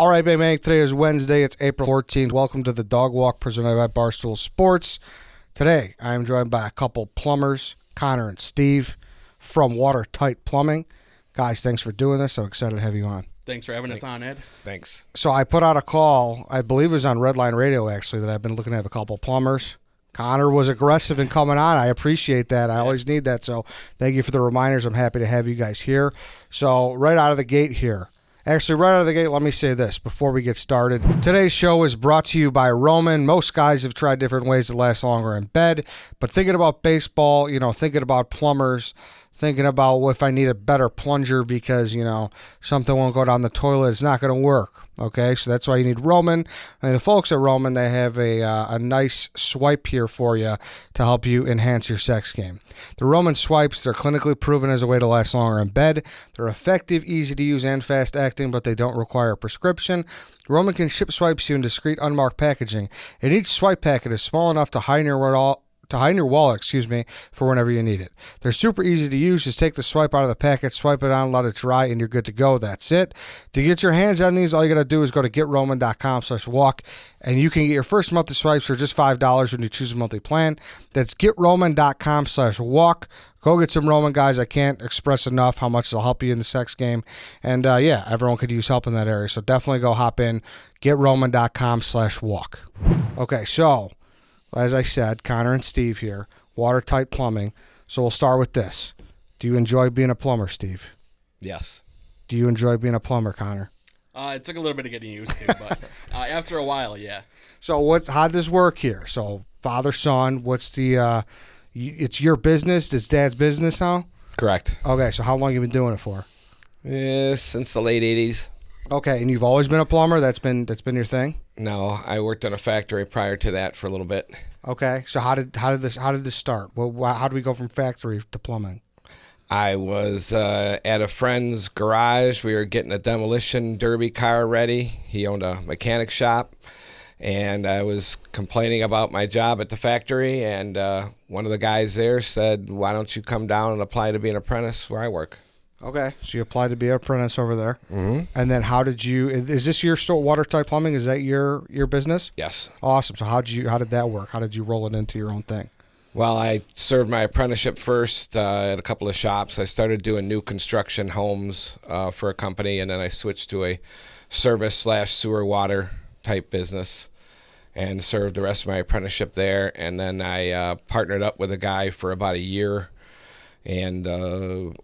All right, baby, today is Wednesday. It's April 14th. Welcome to the Dog Walk presented by Barstool Sports. Today, I am joined by a couple plumbers, Connor and Steve from Watertight Plumbing. Guys, thanks for doing this. I'm excited to have you on. Thanks for having us on, Ed. Thanks. So I put out a call, I believe it was on Redline Radio, actually, that I've been looking to have a couple plumbers. Connor was aggressive in coming on. I appreciate that. I always need that. So thank you for the reminders. I'm happy to have you guys here. So right out of the gate here, let me say this before we get started. Today's show is brought to you by Roman. Most guys have tried different ways to last longer in bed, but thinking about baseball, thinking about plumbers, thinking about if I need a better plunger because, something won't go down the toilet, it's not going to work. Okay, so that's why you need Roman. And the folks at Roman, they have a nice swipe here for you to help you enhance your sex game. The Roman swipes, they're clinically proven as a way to last longer in bed. They're effective, easy to use, and fast acting, but they don't require a prescription. Roman can ship swipes to you in discreet, unmarked packaging, and each swipe packet is small enough to hide in your wallet, for whenever you need it. They're super easy to use. Just take the swipe out of the packet, swipe it on, let it dry, and you're good to go. That's it. To get your hands on these, all you got to do is go to GetRoman.com/walk, and you can get your first month of swipes for just $5 when you choose a monthly plan. That's GetRoman.com/walk. Go get some Roman, guys. I can't express enough how much they'll help you in the sex game. And, everyone could use help in that area. So definitely go hop in, GetRoman.com/walk. Okay, so as I said, Connor and Steve here, Watertight Plumbing. So we'll start with this. Do you enjoy being a plumber, Steve? Yes. Do you enjoy being a plumber, Connor? It took a little bit of getting used to, but after a while, yeah. So how'd this work here? So father, son, what's the, it's your business, it's dad's business now? Correct. Okay, so how long have you been doing it for? Since the late 80s. Okay, and you've always been a plumber? That's been your thing? No, I worked in a factory prior to that for a little bit. Okay, so how did this start? How do we go from factory to plumbing? I was at a friend's garage. We were getting a demolition derby car ready. He owned a mechanic shop, and I was complaining about my job at the factory, and one of the guys there said, "Why don't you come down and apply to be an apprentice where I work?" Okay, so you applied to be an apprentice over there. Mm-hmm. And then is this your store, Watertight Plumbing? Is that your business? Yes. Awesome. So how did that work? How did you roll it into your own thing? Well, I served my apprenticeship first at a couple of shops. I started doing new construction homes for a company, and then I switched to a service/sewer water type business and served the rest of my apprenticeship there. And then I partnered up with a guy for about a year and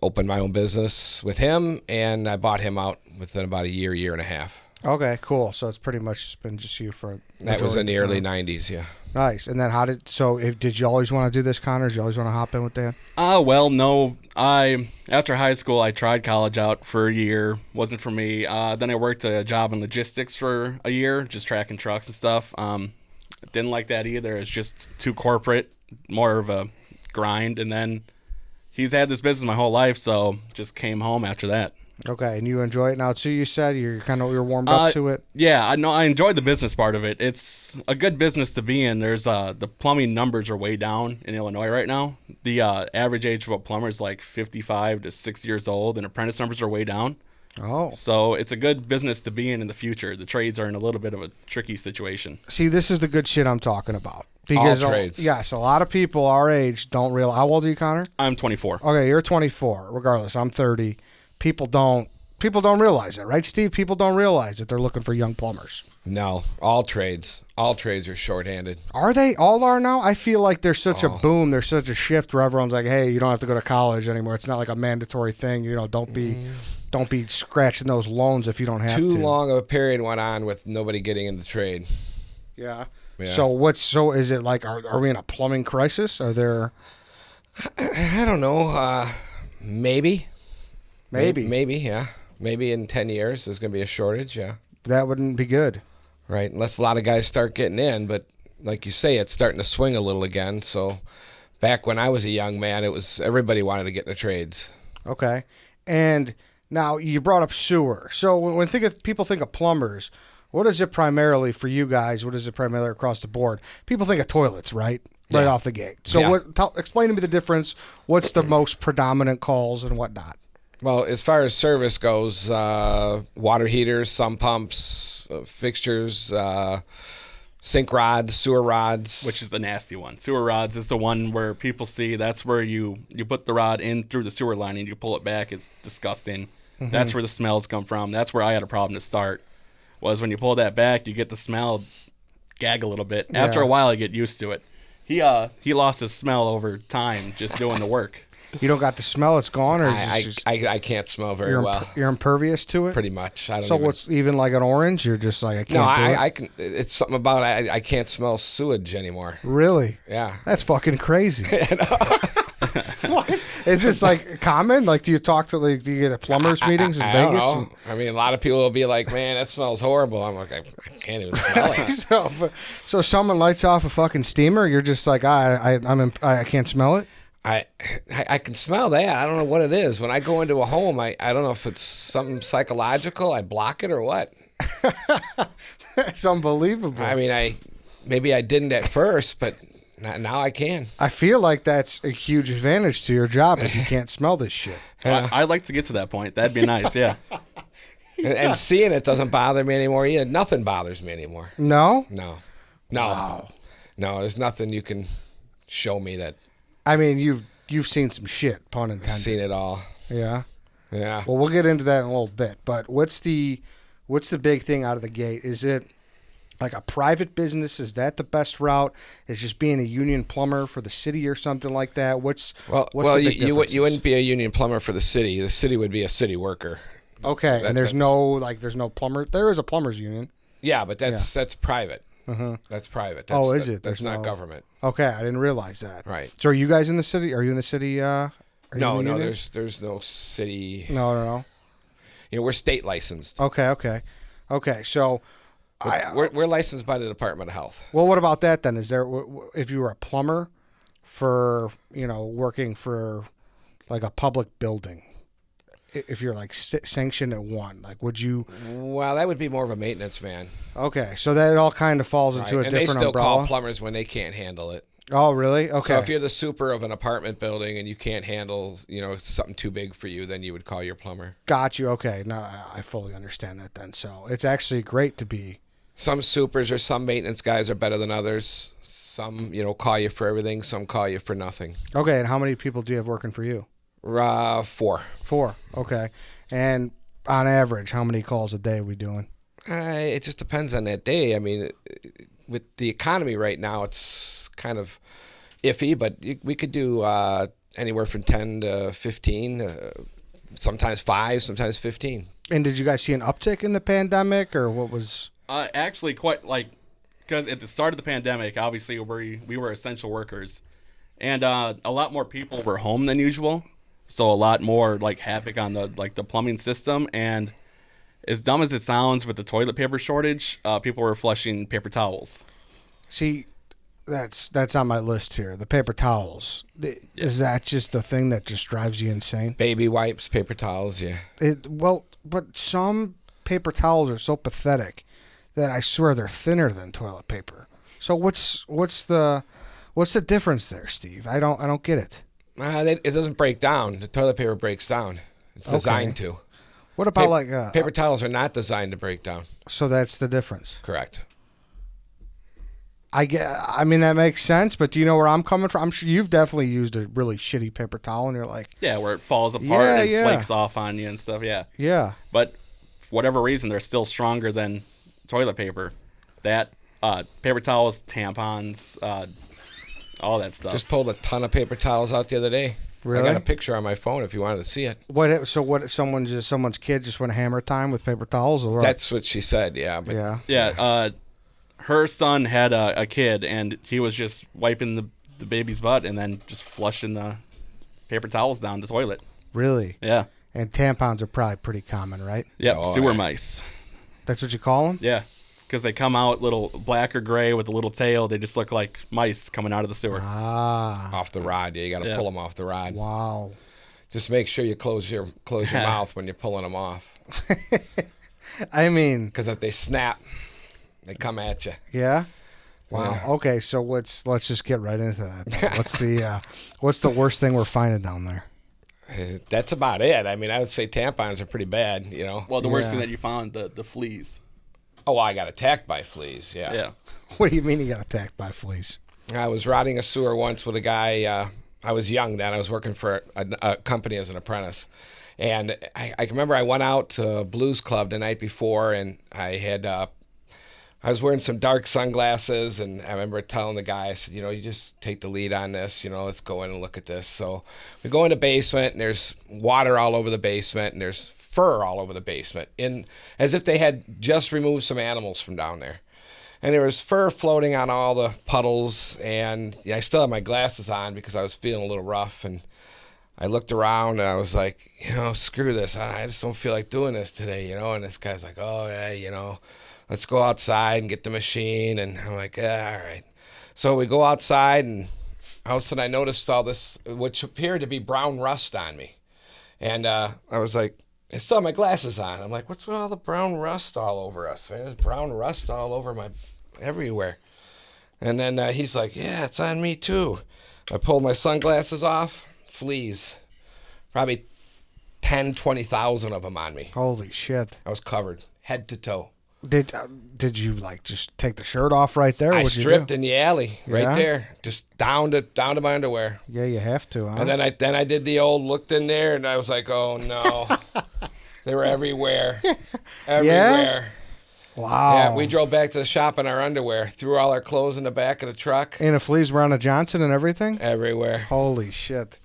opened my own business with him, and I bought him out within about a year and a half. Okay, cool. So it's pretty much been just you for that was in the early time. 90s, yeah. Nice. And then did you always want to do this, Connor? Did you always want to hop in with Dan? Well, no. After high school, I tried college out for a year. Wasn't for me. Then I worked a job in logistics for a year, just tracking trucks and stuff. Didn't like that either. It's just too corporate, more of a grind. And then he's had this business my whole life, so just came home after that. Okay, and you enjoy it now too? You said you're warmed up to it. Yeah, I know. I enjoyed the business part of it. It's a good business to be in. There's the plumbing numbers are way down in Illinois right now. The average age of a plumber is like 55 to 60 years old, and apprentice numbers are way down. Oh, so it's a good business to be in the future. The trades are in a little bit of a tricky situation. See, this is the good shit I'm talking about. Because all trades. Yes, a lot of people our age don't realize. How old are you, Connor? I'm 24. Okay, you're 24. Regardless, I'm 30. People don't realize it, right, Steve? People don't realize that they're looking for young plumbers. No, all trades are shorthanded. Are they? All are now? I feel like there's such a boom. There's such a shift where everyone's like, hey, you don't have to go to college anymore. It's not like a mandatory thing. Don't be scratching those loans if you don't have to. Too long of a period went on with nobody getting in the trade. Yeah. So is it like, are we in a plumbing crisis? Are there? I don't know. Maybe, yeah. Maybe in 10 years there's going to be a shortage, yeah. That wouldn't be good. Right, unless a lot of guys start getting in. But like you say, it's starting to swing a little again. So back when I was a young man, it was everybody wanted to get in the trades. Okay. And now you brought up sewer. So when people think of plumbers, what is it primarily for you guys? What is it primarily across the board? People think of toilets, right? Right off the gate. So explain to me the difference. What's the most predominant calls and whatnot? Well, as far as service goes, water heaters, sump pumps, fixtures, sink rods, sewer rods. Which is the nasty one. Sewer rods is the one where people see. That's where you put the rod in through the sewer line and you pull it back. It's disgusting. Mm-hmm. That's where the smells come from. That's where I had a problem to start. Was when you pull that back, you get the smell gag a little bit. After Yeah. a while, you get used to it. He lost his smell over time just doing the work. You don't got the smell; it's gone, or I can't smell very well. You're impervious to it. Pretty much. I don't So even, what's even like an orange? You're just like I can't. no, do it. I can. It's something about I can't smell sewage anymore. Really? Yeah. That's fucking crazy. What? Is this like common? Like, do you talk to do you get at plumbers meetings in I don't Vegas? know. I mean, a lot of people will be like, "Man, that smells horrible." I'm like, I can't even smell it. So someone lights off a fucking steamer. You're just like, I can't smell it. I can smell that. I don't know what it is. When I go into a home, I don't know if it's something psychological. I block it or what. It's unbelievable. I mean, maybe I didn't at first, but now I can. I feel like that's a huge advantage to your job if you can't smell this shit. I'd like to get to that point. That'd be nice, yeah. And seeing it doesn't bother me anymore either. Nothing bothers me anymore. No? No. Wow. No, there's nothing you can show me that I mean, you've seen some shit, pun intended. seen it all. Yeah. Yeah. Well, we'll get into that in a little bit. But what's the big thing out of the gate? Is it like a private business? Is that the best route? Is just being a union plumber for the city or something like that? What's the big you differences? wouldn't be a union plumber for the city. The city would be a city worker. Okay, and there's no plumber. There is a plumbers union. Yeah, but that's private. That's private. That's, Oh, is it? That's There's not no- government. Okay, I didn't realize that. Right. So are you guys in the city? Are you in the city? Are you No, in the no. union? There's no city. No. You know, we're state licensed. Okay. So, We're licensed by the Department of Health. well, what about that then? Is there if you were a plumber for working for like a public building? If you're like sanctioned at one, like would you? Well, that would be more of a maintenance man. Okay, so that it all kind of falls into a And they different still umbrella. call plumbers when they can't handle it. Oh, really? Okay. So if you're the super of an apartment building and you can't handle, something too big for you, then you would call your plumber. Got you. Okay, no, I fully understand that then. So it's actually great to be. Some supers or some maintenance guys are better than others. Some, call you for everything. Some call you for nothing. Okay, and how many people do you have working for you? 4. 4. Okay, and on average, how many calls a day are we doing? It just depends on that day. I mean, with the economy right now, it's kind of iffy, but we could do anywhere from 10 to 15, sometimes 5, sometimes 15. And did you guys see an uptick in the pandemic, or what was? Actually, quite because at the start of the pandemic, obviously we were essential workers, and a lot more people were home than usual, so a lot more havoc on the plumbing system. And as dumb as it sounds, with the toilet paper shortage, people were flushing paper towels. See, that's on my list here. The paper towels. Is that just the thing that just drives you insane? Baby wipes, paper towels, yeah. But some paper towels are so pathetic that I swear they're thinner than toilet paper. So what's the difference there, Steve? I don't get it. It doesn't break down. The toilet paper breaks down. It's designed to. What about Paper towels are not designed to break down. So that's the difference. Correct. I mean that makes sense, but do you know where I'm coming from? I'm sure you've definitely used a really shitty paper towel, and you're like, Yeah, where it falls apart and Yeah. flakes off on you and stuff. Yeah, yeah. but for whatever reason, they're still stronger than toilet paper. That paper towels, tampons, all that stuff. Just pulled a ton of paper towels out the other day. Really? I got a picture on my phone if you wanted to see it. Someone's kid just went hammer time with paper towels, or what? That's what she said, yeah. But yeah. Yeah, her son had a kid, and he was just wiping the baby's butt and then just flushing the paper towels down the toilet. Really? Yeah. And tampons are probably pretty common, right? Yep, Oh, sewer yeah. mice. That's what you call them? Yeah, because they come out little black or gray with a little tail. They just look like mice coming out of the sewer. Ah. off the rod, yeah, you got to Yeah. pull them off the rod. Wow. Just make sure you close your mouth when you're pulling them off, I mean, because if they snap, they come at you. yeah. Wow. Yeah. Okay, so let's just get right into that. What's the worst thing we're finding down there? That's about it. I mean, I would say tampons are pretty bad, you know. Well, the worst Yeah. thing that you found, the fleas. Oh, I got attacked by fleas, yeah. Yeah. What do you mean you got attacked by fleas? I was routing a sewer once with a guy. I was young then. I was working for a company as an apprentice. And I remember I went out to a blues club the night before, and I was wearing some dark sunglasses, and I remember telling the guy, I said, you know, you just take the lead on this, you know, let's go in and look at this. So we go in the basement, and there's water all over the basement, and there's fur all over the basement, as if they had just removed some animals from down there. And there was fur floating on all the puddles, and I still had my glasses on because I was feeling a little rough, and I looked around, and I was like, you know, screw this. I just don't feel like doing this today, you know. And this guy's like, oh, yeah, you know, let's go outside and get the machine. And I'm like, yeah, all right. So we go outside, and all of a sudden I noticed all this, which appeared to be brown rust on me. And I was like, I still have my glasses on. I'm like, what's with all the brown rust all over us, man? There's brown rust all over everywhere. And then he's like, yeah, it's on me too. I pulled my sunglasses off. Fleas, probably 10, 20,000 of them on me. Holy shit! I was covered head to toe. Did you like just take the shirt off right there? I What'd you stripped do? in the alley right Yeah? there, just down to my underwear. Yeah, you have to, huh? And then I did the old looked in there, and I was like, oh no, they were everywhere, everywhere. Wow. Yeah, we drove back to the shop in our underwear, threw all our clothes in the back of the truck, And the fleas were on a Johnson and everything? everywhere. Holy shit.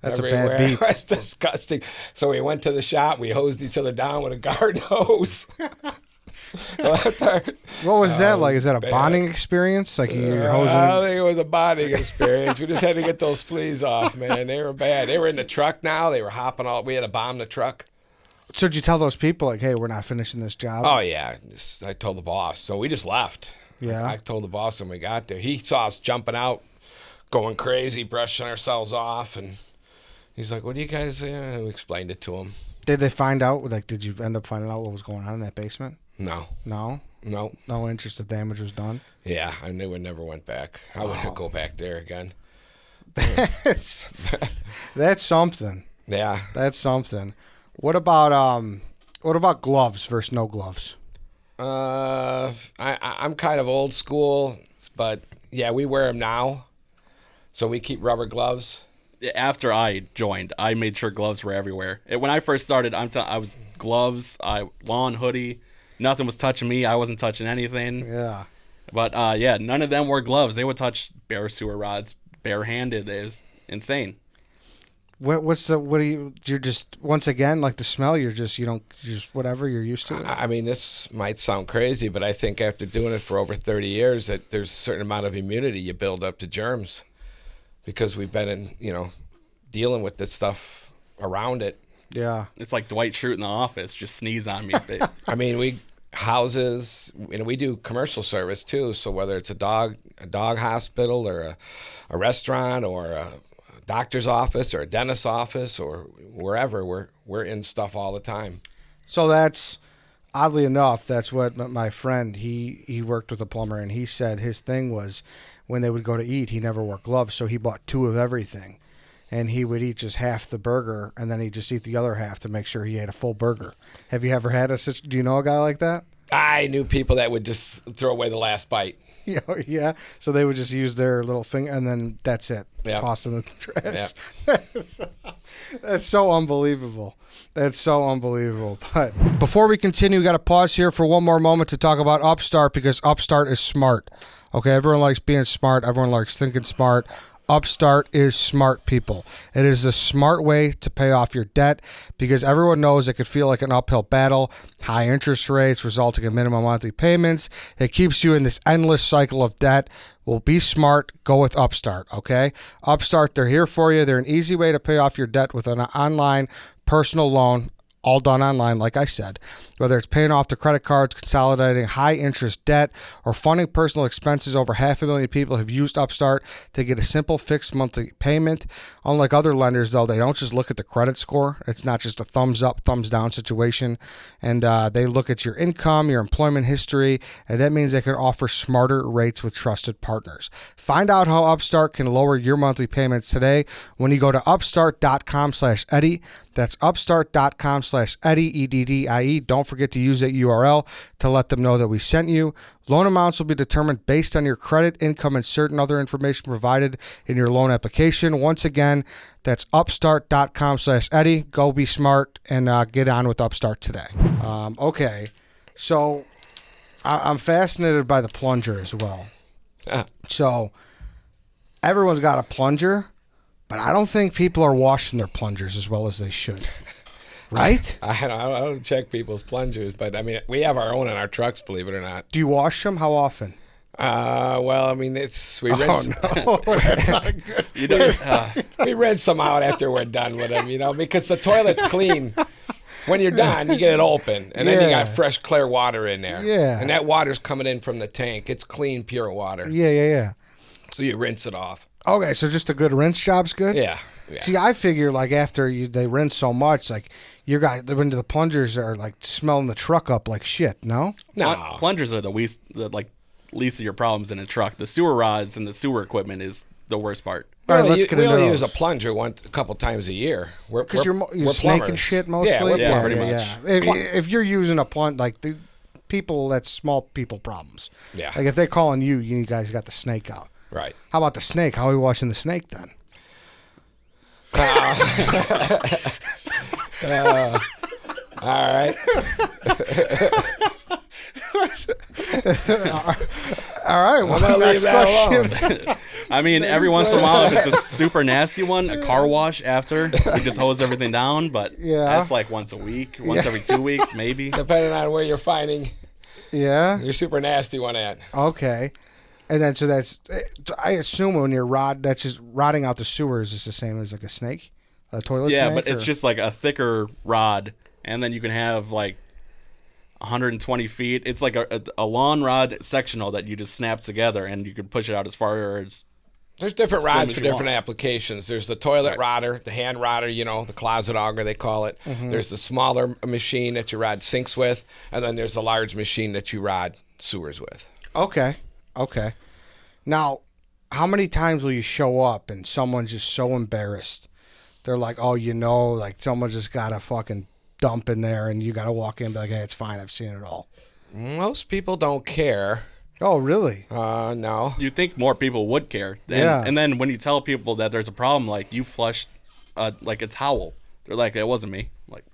That's everywhere. a bad beat. That's disgusting. So we went to the shop. We hosed each other down with a garden hose. What was that like? Is that a bad. bonding experience? Like you're I hosing? don't think it was a bonding experience. We just had to get those fleas off, man. They were bad. They were in the truck now. They were hopping all. We had to bomb the truck. So did you tell those people, like, hey, we're not finishing this job? Oh, yeah. I told the boss. So we just left. Yeah. I told the boss when we got there. He saw us jumping out, going crazy, brushing ourselves off. And he's like, what do you guys... we explained it to him. Did they find out? Like, did you end up finding out what was going on in that basement? No. No? No. No interest. The damage was done? Yeah, I knew it never went back. I wouldn't go back there again. That's something. Yeah. That's something. What about gloves versus no gloves? I'm kind of old school, but yeah, we wear them now. So we keep rubber gloves. After I joined, I made sure gloves were everywhere. When I first started, I was gloves, lawn hoodie. Nothing was touching me. I wasn't touching anything. Yeah. But yeah, none of them wore gloves. They would touch bare sewer rods barehanded. It was insane. You're just, once again, like the smell, you're just whatever, you're used to it. I mean, this might sound crazy, but I think after doing it for over 30 years, that there's a certain amount of immunity you build up to germs because we've been dealing with this stuff around it. Yeah. It's like Dwight Schrute in The Office. Just sneeze on me. I mean, we do commercial service too. So whether it's a dog hospital or a restaurant or a doctor's office or a dentist's office or wherever, we're in stuff all the time. So that's, oddly enough, that's what my friend, he worked with a plumber, and he said his thing was when they would go to eat, he never wore gloves, so he bought 2 of everything. And he would eat just half the burger, and then he'd just eat the other half to make sure he ate a full burger. Have you ever had do you know a guy like that? I knew people that would just throw away the last bite. Yeah. So they would just use their little finger, and then that's it. Yeah. Toss in the trash. Yeah. That's so unbelievable. That's so unbelievable. But before we continue, we got to pause here for one more moment to talk about Upstart, because Upstart is smart. Okay, everyone likes being smart. Everyone likes thinking smart. Upstart is smart, people. It is the smart way to pay off your debt, because everyone knows it could feel like an uphill battle. High interest rates resulting in minimum monthly payments. It keeps you in this endless cycle of debt. Well, be smart. Go with Upstart, okay? Upstart, they're here for you. They're an easy way to pay off your debt with an online personal loan. all done online, like I said. Whether it's paying off the credit cards, consolidating high-interest debt, or funding personal expenses, over 500,000 people have used Upstart to get a simple fixed monthly payment. Unlike other lenders, though, they don't just look at the credit score. It's not just a thumbs up, thumbs down situation. And they look at your income, your employment history, and that means they can offer smarter rates with trusted partners. Find out how Upstart can lower your monthly payments today when you go to upstart.com/Eddie. That's upstart.com/Eddie, EDDIE. Don't forget to use that URL to let them know that we sent you. Loan amounts will be determined based on your credit, income, and certain other information provided in your loan application. Once again, that's upstart.com/Eddie. Go be smart and get on with Upstart today. Okay, so I'm fascinated by the plunger as well. So everyone's got a plunger, but I don't think people are washing their plungers as well as they should. Right? I don't check people's plungers, but I mean, we have our own in our trucks, believe it or not. Do you wash them? How often? Well, I mean, we rinse. Oh, no. That's not good. You know, We rinse them out after we're done with them, because the toilet's clean. When you're done, you get it open, and then you got fresh, clear water in there. Yeah. And that water's coming in from the tank. It's clean, pure water. Yeah. So you rinse it off. Okay, so just a good rinse job's good? Yeah. See, I figure like after they rinse so much, like your guys, the plungers are like smelling the truck up like shit. No, plungers are the least of your problems in a truck. The sewer rods and the sewer equipment is the worst part. All right, let's get we into only those. use a plunger a couple times a year. Because you're we're snaking plumbers. shit mostly. Yeah, pretty much. If you're using a plunge, like the people, that's small people problems. Yeah. Like if they're calling you guys got the snake out. Right. How about the snake? How are we washing the snake then? All right. All right. Well, I'm gonna next leave that question. alone. I mean, every once in a while, if it's a super nasty one, a car wash after, we just hose everything down. But that's like once a week, once every 2 weeks, maybe. Depending on where you're finding Yeah. your super nasty one at. Okay. And then, so that's, I assume when you're that's just rotting out the sewers is the same as like a snake, a toilet snake? Yeah, but it's just like a thicker rod, and then you can have like 120 feet. It's like a long rod sectional that you just snap together, and you can push it out as far as. There's different As long rods as for you different want. applications. There's the toilet rodder, the hand rodder, the closet auger they call it. Mm-hmm. There's the smaller machine that you rod sinks with, and then there's the large machine that you rod sewers with. Okay. Now, how many times will you show up and someone's just so embarrassed? They're like, oh, like someone just got a fucking dump in there and you got to walk in and be like, hey, it's fine. I've seen it all. Most people don't care. Oh, really? No. You think more people would care. Yeah. And then when you tell people that there's a problem, like you flushed like a towel, they're like, it wasn't me. Like,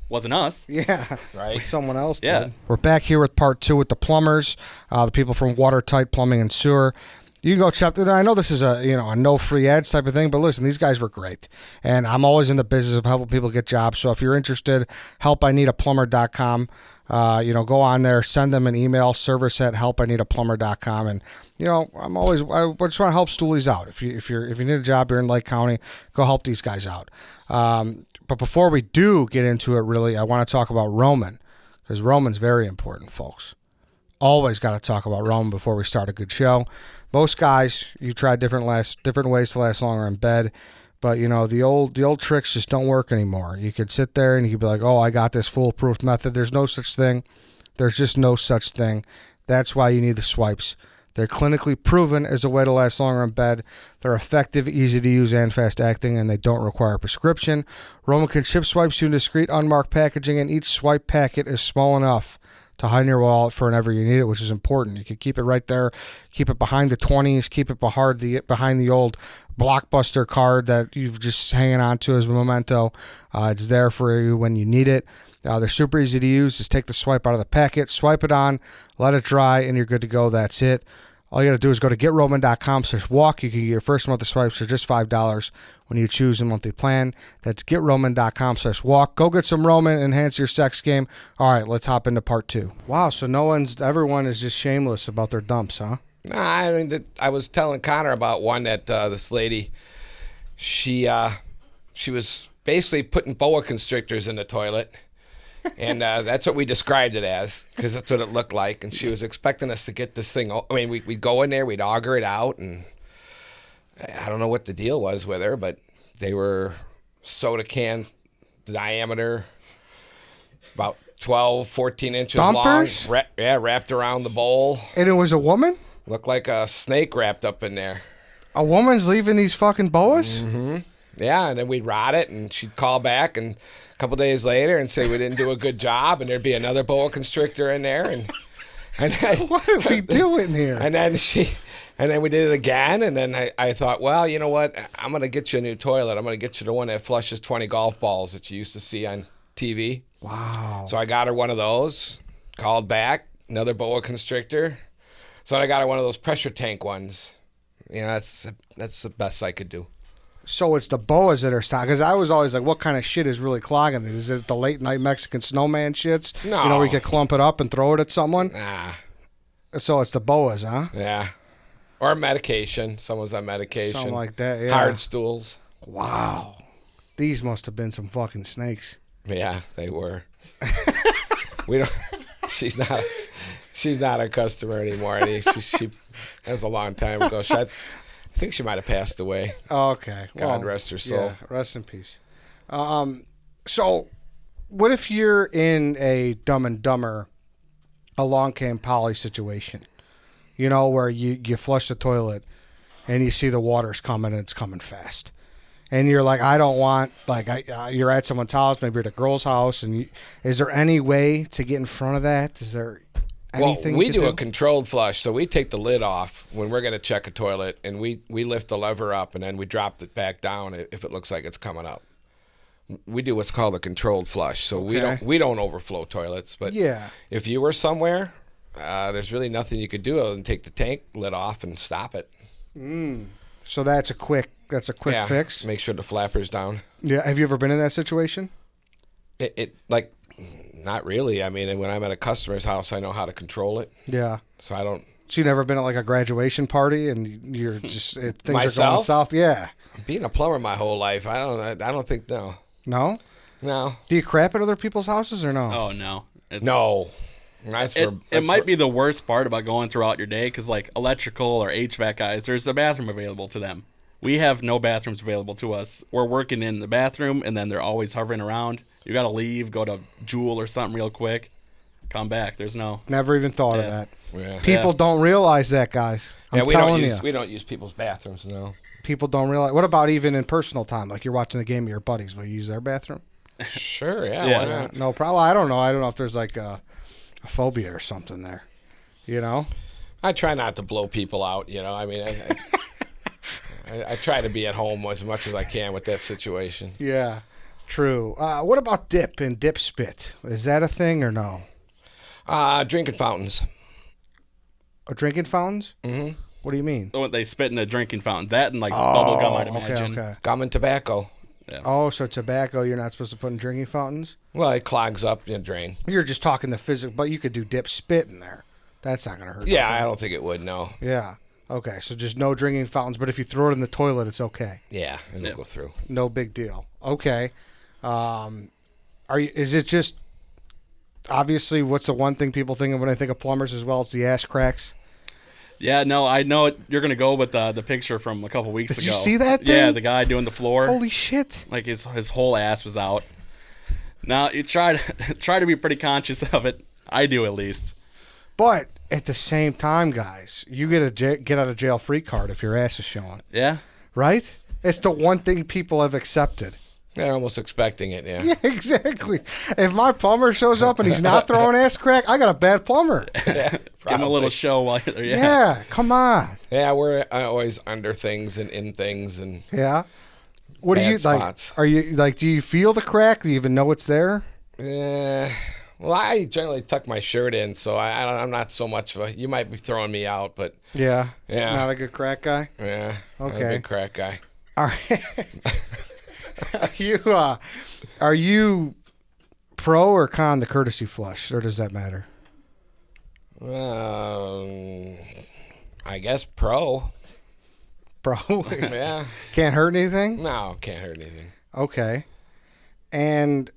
wasn't us. Yeah. Right. Someone else Yeah. did. We're back here with part 2 with the plumbers, the people from Watertight Plumbing and Sewer. You can go check. I know this is a no free ads type of thing, but listen, these guys were great, and I'm always in the business of helping people get jobs. So if you're interested, helpineedaplumber.com. Go on there, send them an email, service@helpineedaplumber.com, and I just want to help stoolies out. If you need a job here in Lake County, go help these guys out. But before we do get into it, really, I want to talk about Roman, because Roman's very important, folks. Always got to talk about Roman before we start a good show. Most guys, you try different ways to last longer in bed, but the old tricks just don't work anymore. You could sit there and you could be like, "Oh, I got this foolproof method." There's no such thing. There's just no such thing. That's why you need the swipes. They're clinically proven as a way to last longer in bed. They're effective, easy to use, and fast acting, and they don't require a prescription. Roman can ship swipes to in discreet, unmarked packaging, and each swipe packet is small enough to hide in your wallet for whenever you need it, which is important. You can keep it right there, keep it behind the 20s, keep it behind the old Blockbuster card that you've just hanging on to as a memento. It's there for you when you need it. They're super easy to use. Just take the swipe out of the packet, swipe it on, let it dry, and you're good to go. That's it. All you got to do is go to GetRoman.com/walk. You can get your first month of swipes for just $5 when you choose a monthly plan. That's GetRoman.com/walk. Go get some Roman, enhance your sex game. All right, let's hop into part 2. Wow, so everyone is just shameless about their dumps, huh? Nah, I mean, I was telling Connor about one that this lady, she was basically putting boa constrictors in the toilet, And that's what we described it as, because that's what it looked like. And she was expecting us to get this thing. I mean, we'd go in there, we'd auger it out, and I don't know what the deal was with her, but they were soda cans diameter, about 12, 14 inches Dumpers? long. Wrapped around the bowl. And it was a woman? Looked like a snake wrapped up in there. A woman's leaving these fucking boas? Mm-hmm. Yeah, and then we'd rot it, and she'd call back and a couple days later and say we didn't do a good job, and there'd be another boa constrictor in there. And then, What are we doing here? And then we did it again, and then I thought, well, you know what? I'm going to get you a new toilet. I'm going to get you the one that flushes 20 golf balls that you used to see on TV. Wow. So I got her one of those, called back, another boa constrictor. So I got her one of those pressure tank ones. You know, that's the best I could do. So it's the boas that are stopped. Because I was always like, what kind of shit is really clogging it? Is it the late night Mexican snowman shits? No. You know, where you could clump it up and throw it at someone? Nah. So it's the boas, huh? Yeah. Or medication. Someone's on medication. Something like that, yeah. Hard stools. Wow. These must have been some fucking snakes. Yeah, they were. We don't. She's not a customer anymore. She that was a long time ago. I think she might have passed away. Okay. God rest her soul. Yeah, rest in peace. So what if you're in a Dumb and Dumber Along Came Polly situation? You know, where you flush the toilet and you see the water's coming and it's coming fast. And you're like, I don't want, like, you're at someone's house, maybe you're at a girl's house, and is there any way to get in front of that? Is there anything we you do could a controlled flush, so we take the lid off when we're going to check a toilet, and we lift the lever up, and then we drop it back down if it looks like it's coming up. We do what's called a controlled flush, so we don't overflow toilets. But Yeah. if you were somewhere, there's really nothing you could do other than take the tank lid off and stop it. So that's a quick fix? Make sure the flapper's down. Yeah. Have you ever been in that situation? It like, not really. I mean, when I'm at a customer's house, I know how to control it. Yeah. So I don't. So you never been at like a graduation party and you're just things are going Myself? south? Yeah. Being a plumber my whole life, I don't think no. No? Do you crap at other people's houses or no? Oh no. No. It might be the worst part about going throughout your day because, like, electrical or HVAC guys, there's a bathroom available to them. We have no bathrooms available to us. We're working in the bathroom, and then they're always hovering around. You got to leave, go to Jewel or something real quick, come back. There's no. Never even thought of Yeah. that. Yeah. People don't realize that, guys. I'm we telling you. we don't use people's bathrooms. No. People don't realize. What about even in personal time? Like you're watching the game with your buddies. Will you use their bathroom? Sure. Yeah. Yeah. Why not? No problem. I don't know if there's like a phobia or something there. You know? I try not to blow people out. You know. I mean, I try to be at home as much as I can with that situation. Yeah. True. What about dip and dip spit? Is that a thing or no? Drinking fountains. Drinking fountains? Mm-hmm. What do you mean? What they spit in a drinking fountain. That and, like, bubble gum, I'd imagine. Okay. Gum and tobacco. Yeah. Oh, so tobacco you're not supposed to put in drinking fountains? Well, it clogs up the drain. You're just talking the physical, but you could do dip spit in there. That's not going to hurt. Yeah, nothing. I don't think it would. No. Yeah. Okay, so just no drinking fountains, but if you throw it in the toilet, it's okay. Yeah, it'll go through. No big deal. Okay. Is it just obviously what's the one thing people think of when I think of plumbers as well? It's the ass cracks. Yeah, no, I know it. You're going to go with the picture from a couple weeks Did ago. you see that thing? Yeah, the guy doing the floor. Holy shit. Like, his whole ass was out. Now, you try to be pretty conscious of it. I do, at least. But at the same time, guys, you get a get out of jail free card if your ass is showing. Yeah? Right? It's the one thing people have accepted. They're almost expecting it. Yeah. Yeah, exactly. If my plumber shows up and he's not throwing ass crack, I got a bad plumber. Give him a little show while you're there. Yeah, come on. Yeah, we're always under things and in things and. Yeah. What do Bad you spots. like? Are you like? Do you feel the crack? Do you even know it's there? Well, I generally tuck my shirt in, so I'm not so much of a. You might be throwing me out, but Yeah. Yeah. Not a good crack guy. yeah, I'm Okay. a big crack guy. All right. Are you pro or con the courtesy flush, or does that matter? I guess pro. Pro. Yeah. Can't hurt anything. No, can't hurt anything. Okay. And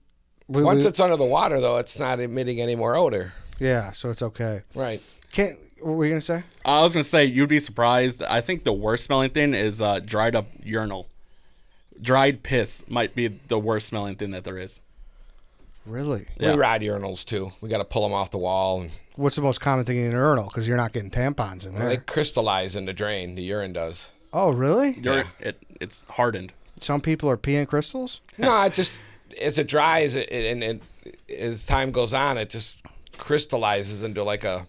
Once it's under the water, though, it's not emitting any more odor. Yeah, so it's okay. Right. What were you gonna say? I was gonna say you'd be surprised. I think the worst smelling thing is dried up urinal. Dried piss might be the worst smelling thing that there is. Really? Yeah. We ride urinals, too. We got to pull them off the wall. And What's the most common thing in an urinal? Because you're not getting tampons in there. they crystallize in the drain. The urine does. Oh, really? It's hardened. Some people are peeing crystals? No, it just, as it dries and as time goes on, it just crystallizes into like a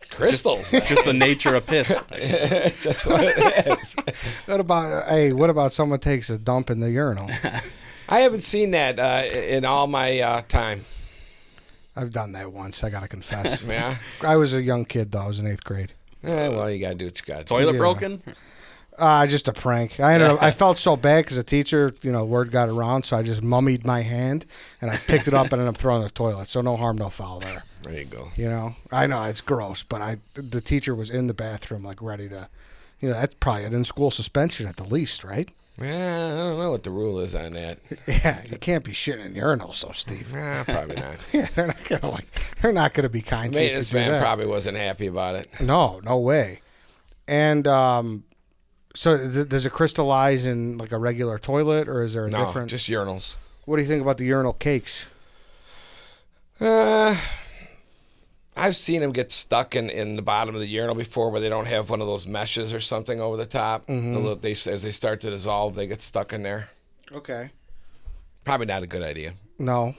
crystals. Just the nature of piss. That's what it is. What about someone takes a dump in the urinal? I haven't seen that in all my time. I've done that once, I gotta confess. Yeah. I was a young kid, though. I was in 8th grade. Well, you got to do what you got to do. Toilet Yeah. broken? Just a prank. I felt so bad because the teacher, word got around, so I just mummied my hand, and I picked it up and ended up throwing it in the toilet. So no harm, no foul there. There you go. I know it's gross, but the teacher was in the bathroom, like ready to, that's probably an in-school suspension at the least, right? Yeah, I don't know what the rule is on that. Yeah, you can't be shitting in urinals, though, Steve. Probably not. Yeah, they're not gonna be kind to you. Maintenance man probably wasn't happy about it. No way. And so does it crystallize in like a regular toilet, or is there a No, different? just urinals. What do you think about the urinal cakes? I've seen them get stuck in the bottom of the urinal before, where they don't have one of those meshes or something over the top. Mm-hmm. As they start to dissolve, they get stuck in there. Okay. Probably not a good idea. No.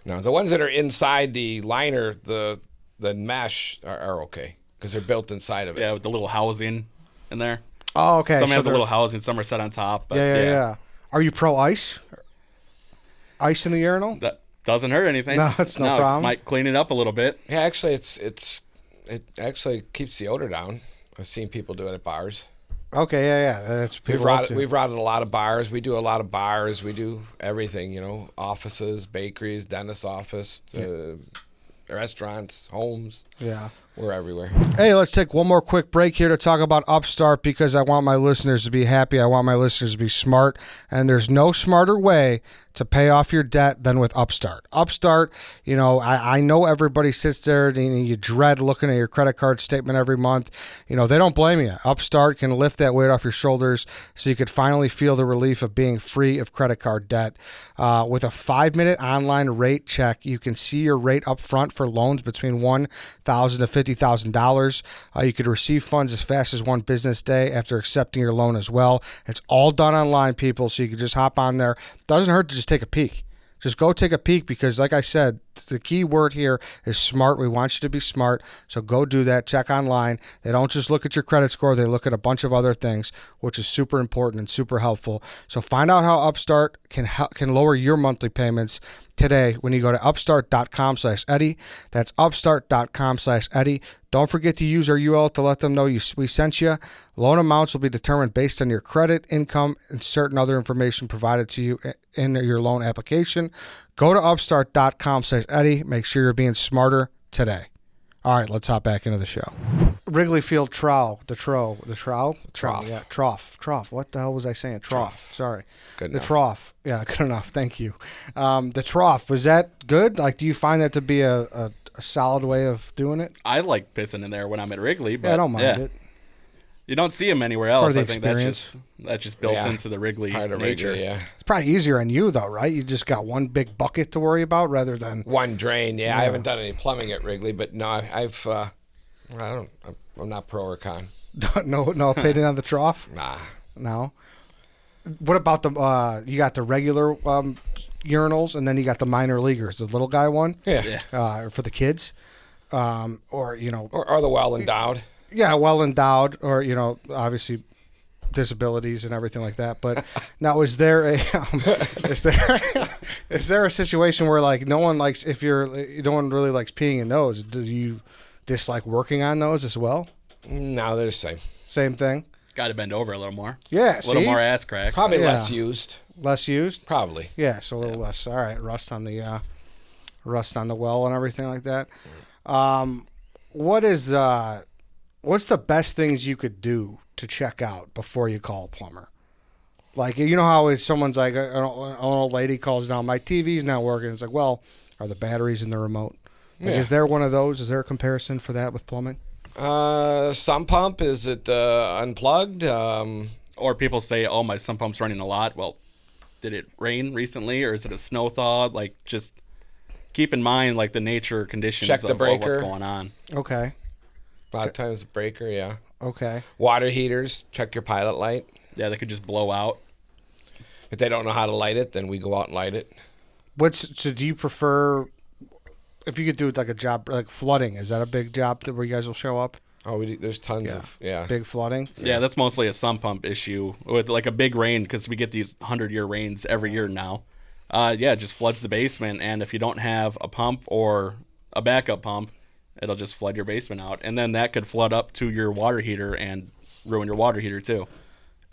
No, the ones that are inside the liner, the mesh, are okay because they're built inside of it. Yeah, with the little housing in there. Oh, okay. Some have the they're- little housing, some are set on top. But Yeah. Are you pro ice? Ice in the urinal? That doesn't hurt anything. No, it's no problem. Might clean it up a little bit. Yeah, actually, it actually keeps the odor down. I've seen people do it at bars. Okay, yeah. That's We've people love to. routed a lot of bars. We do a lot of bars. We do everything, offices, bakeries, dentist's office, restaurants, homes. Yeah. We're everywhere. Hey, let's take one more quick break here to talk about Upstart because I want my listeners to be happy. I want my listeners to be smart, and there's no smarter way to pay off your debt than with Upstart. Upstart, I know everybody sits there and you dread looking at your credit card statement every month. They don't blame you. Upstart can lift that weight off your shoulders so you could finally feel the relief of being free of credit card debt. With a 5-minute online rate check, you can see your rate up front for loans between $1,000 to $50,000. You could receive funds as fast as one business day after accepting your loan as well. It's all done online, people, so you can just hop on there. Doesn't hurt to just take a peek. Just go take a peek because, like I said, the key word here is smart. We want you to be smart, so go do that. Check online. They don't just look at your credit score. They look at a bunch of other things, which is super important and super helpful. So find out how Upstart can lower your monthly payments today when you go to upstart.com/Eddie. That's upstart.com/Eddie. Don't forget to use our URL to let them know we sent you. Loan amounts will be determined based on your credit, income, and certain other information provided to you in your loan application. Go to upstart.com/Eddie. Make sure you're being smarter today. All right, let's hop back into the show. Wrigley Field trough. Yeah, trough. What the hell was I saying? Trough. Sorry. Good The enough. trough. Yeah, good enough. Thank you. The trough, was that good? Like, do you find that to be a solid way of doing it? I like pissing in there when I'm at Wrigley, but Yeah, I don't mind it. You don't see them anywhere Part of else. the I think experience. that's just built Yeah. into the Wrigley Part of nature. Wrigley, yeah. It's probably easier on you, though, right? You just got one big bucket to worry about rather than... One drain, yeah. I haven't done any plumbing at Wrigley, but no, I'm not pro or con. no opinion on the trough? Nah. No. What about you got the regular urinals, and then you got the minor leaguers, the little guy one? Yeah. For the kids. Or Or the well endowed. yeah, well endowed, or obviously disabilities and everything like that. But now, is there a is there a situation where like no one really likes peeing in those? Do you dislike working on those as well? No, they're the same. Same thing. Got to bend over a little more. Yeah, A little see? more ass crack. Probably Yeah. less used. Less used. Probably. Yeah, so a little less. All right, rust on the well and everything like that. What's the best things you could do to check out before you call a plumber? Like, you know how it's someone's like, an old lady calls down, my TV's not working. It's like, well, are the batteries in the remote? Like, Yeah. Is there one of those? Is there a comparison for that with plumbing? Sump pump, is it unplugged? Or people say, "Oh, my sump pump's running a lot." Well, did it rain recently, or is it a snow thaw? Like, just keep in mind like the nature conditions Check the of what's breaker. going on. Okay. A lot of times the breaker, yeah. Okay. Water heaters, check your pilot light. Yeah, they could just blow out. If they don't know how to light it, then we go out and light it. So do you prefer, if you could do like a job like flooding, is that a big job where you guys will show up? Oh, there's tons of, yeah. Big flooding? Yeah, that's mostly a sump pump issue with like a big rain because we get these 100-year rains every year now. Yeah, it just floods the basement, and if you don't have a pump or a backup pump, it'll just flood your basement out, and then that could flood up to your water heater and ruin your water heater too.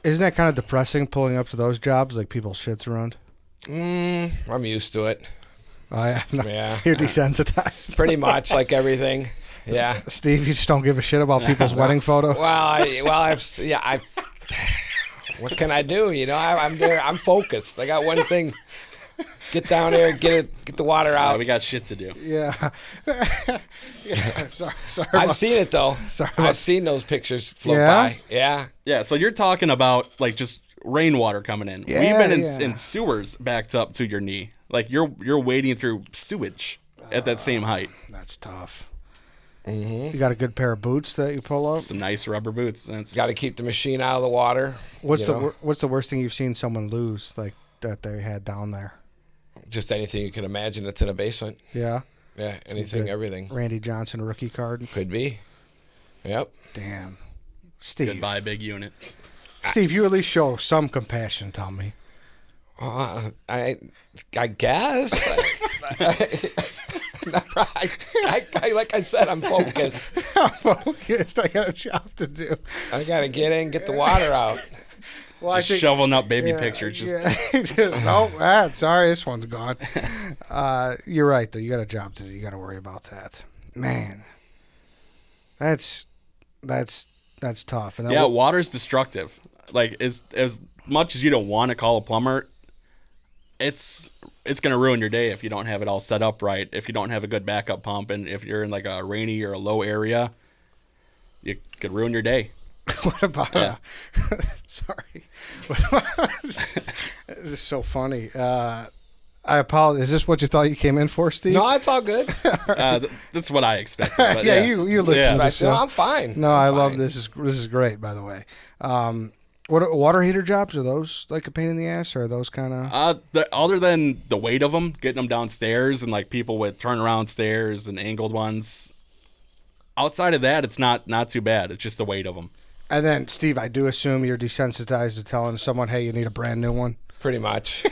Isn't that kind of depressing pulling up to those jobs, like people's shits around? I'm used to it. Yeah. Yeah. You're desensitized. Pretty much like everything. Yeah. Steve, you just don't give a shit about people's wedding photos? What can I do? You know, I'm there. I'm focused. I got one thing. Get down there, get the water Yeah, out. we got shit to do. Yeah. Yeah. Sorry. I've seen it though. Sorry. I've seen those pictures float Yeah? by. Yeah. Yeah, so you're talking about like just rainwater coming in. Yeah, We've been yeah. in sewers backed up to your knee. Like you're wading through sewage at that same height. That's tough. You got a good pair of boots that you pull up? Some nice rubber boots. That's Got to keep the machine out of the water. What's you know? what's the worst thing you've seen someone lose, like, that they had down there? Just anything you can imagine that's in a basement. Yeah? Yeah, anything, everything. Randy Johnson rookie card? Could be. Yep. Damn. Steve. goodbye, big unit. Steve, you at least show some compassion, tell me. I guess. Like I said, I'm focused. I'm focused. I got a job to do. I gotta get in, get the water out. Well, Just shoveling up baby pictures. Just Sorry, this one's gone. You're right, though. You got a job to do. You got to worry about that. Man, that's tough. And then yeah, water's destructive. Like as much as you don't want to call a plumber, it's gonna ruin your day if you don't have it all set up right. If you don't have a good backup pump, and if you're in like a rainy or a low area, you could ruin your day. What about? Yeah. Sorry, this is so funny. I apologize. Is this what you thought you came in for, Steve? No, it's all good. That's what I expected. But yeah, you listen to the Right, show. no, I'm fine. No, I'm I love fine. this. This is great, by the way. What water heater jobs, are those like a pain in the ass, or are those kind of? Other than the weight of them, getting them downstairs, and like people with turnaround stairs and angled ones. Outside of that, it's not too bad. It's just the weight of them. And then, Steve, I do assume you're desensitized to telling someone, "Hey, you need a brand new one." Pretty much.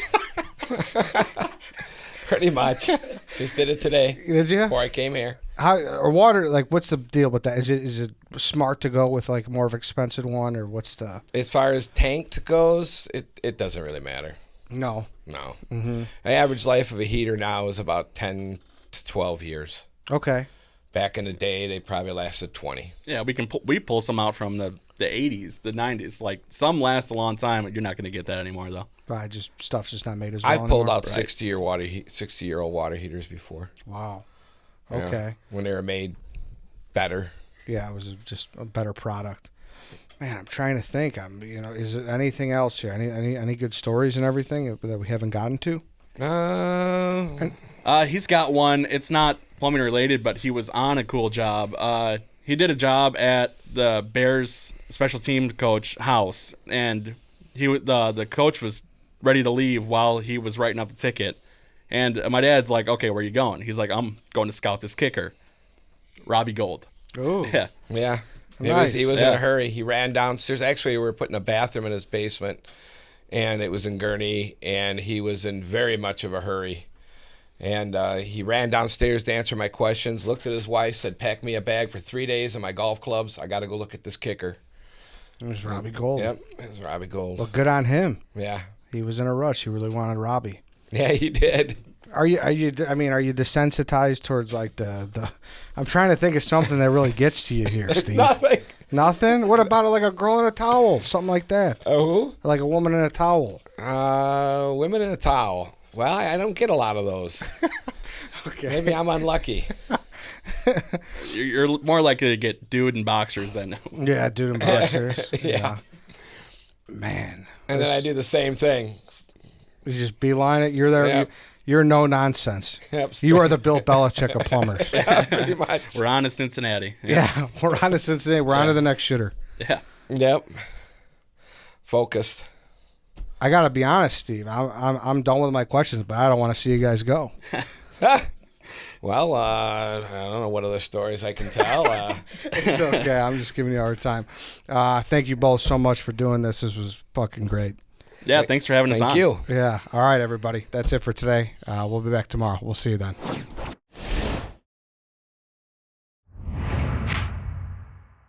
Pretty much. Just did it today Did you? before I came here. How or water? Like, what's the deal with that? Is it smart to go with like more of an expensive one, or what's the? As far as tanked goes, it doesn't really matter. No. No. The average life of a heater now is about 10 to 12 years. Okay. Back in the day, they probably lasted 20. Yeah, we pull some out from the 80s, the 90s. Like some last a long time, but you're not going to get that anymore though. Stuff's just not made as well. I've pulled anymore. out 60-year-old water heaters before. Wow. Yeah, Okay. when they were made better. Yeah, it was just a better product. Man, I'm trying to think. Is there anything else here? Any good stories and everything that we haven't gotten to? He's got one. It's not plumbing related, but he was on a cool job. He did a job at the Bears special team coach house, and the coach was ready to leave while he was writing up the ticket. And my dad's like, "Okay, where are you going?" He's like, "I'm going to scout this kicker, Robbie Gold." Oh, Yeah. Yeah. Nice. He was in Yeah. a hurry. He ran downstairs. Actually, we were putting a bathroom in his basement, and it was in Gurney, and he was in very much of a hurry. And he ran downstairs to answer my questions, looked at his wife, said, "Pack me a bag for 3 days and my golf clubs. I got to go look at this kicker." it was Robbie Gold. Yep, it was Robbie Gold. Well, good on him. Yeah. He was in a rush. He really wanted Robbie. Yeah, he did. Are you desensitized towards like the I'm trying to think of something that really gets to you here, It's Steve. nothing. Nothing. What about like a girl in a towel, something like that? Oh, Like a woman in a towel. women in a towel. Well, I don't get a lot of those. Okay. Maybe I'm unlucky. You're more likely to get dude in boxers than. Yeah, dude in boxers. Yeah. Man. And then I do the same thing. You just beeline it. You're there. Yep. You're no nonsense. Yep. You are the Bill Belichick of plumbers. Yeah, pretty much. We're on to Cincinnati. Yeah, we're on to Cincinnati. We're on to the next shooter. Yeah. Yep. Focused. I gotta be honest, Steve. I'm done with my questions, but I don't want to see you guys go. Well, I don't know what other stories I can tell. It's okay. I'm just giving you a hard time. Thank you both so much for doing this. This was fucking great. Yeah. Thanks for having us on. Thank you. Yeah. All right, everybody. That's it for today. We'll be back tomorrow. We'll see you then.